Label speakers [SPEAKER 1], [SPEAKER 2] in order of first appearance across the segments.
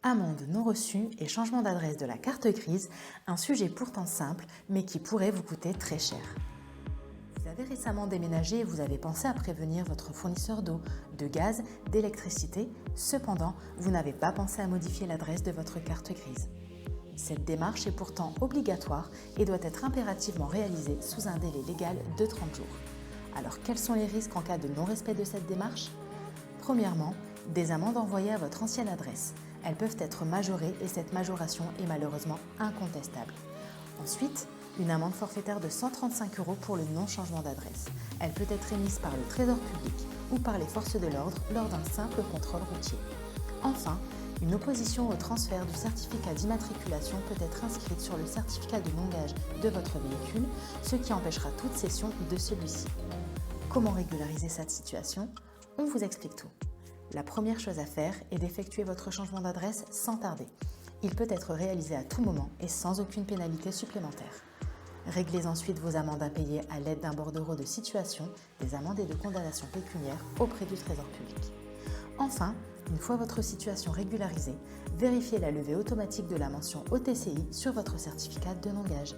[SPEAKER 1] Amende non reçue et changement d'adresse de la carte grise, un sujet pourtant simple mais qui pourrait vous coûter très cher. Vous avez récemment déménagé et vous avez pensé à prévenir votre fournisseur d'eau, de gaz, d'électricité. Cependant, vous n'avez pas pensé à modifier l'adresse de votre carte grise. Cette démarche est pourtant obligatoire et doit être impérativement réalisée sous un délai légal de 30 jours. Alors quels sont les risques en cas de non-respect de cette démarche ? Premièrement, des amendes envoyées à votre ancienne adresse. Elles peuvent être majorées et cette majoration est malheureusement incontestable. Ensuite, une amende forfaitaire de 135 € pour le non-changement d'adresse. Elle peut être émise par le Trésor public ou par les forces de l'ordre lors d'un simple contrôle routier. Enfin, une opposition au transfert du certificat d'immatriculation peut être inscrite sur le certificat de non-gage de votre véhicule, ce qui empêchera toute cession de celui-ci. Comment régulariser cette situation ? On vous explique tout. La première chose à faire est d'effectuer votre changement d'adresse sans tarder. Il peut être réalisé à tout moment et sans aucune pénalité supplémentaire. Réglez ensuite vos amendes à payer à l'aide d'un bordereau de situation, des amendes et de condamnation pécuniaires auprès du Trésor public. Enfin, une fois votre situation régularisée, vérifiez la levée automatique de la mention OTCI sur votre certificat de non-gage.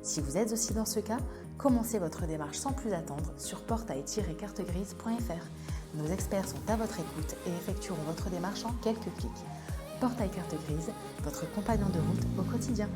[SPEAKER 1] Si vous êtes aussi dans ce cas, commencez votre démarche sans plus attendre sur portail-cartegrise.fr. Nos experts sont à votre écoute et effectueront votre démarche en quelques clics. Portail Carte Grise, votre compagnon de route au quotidien.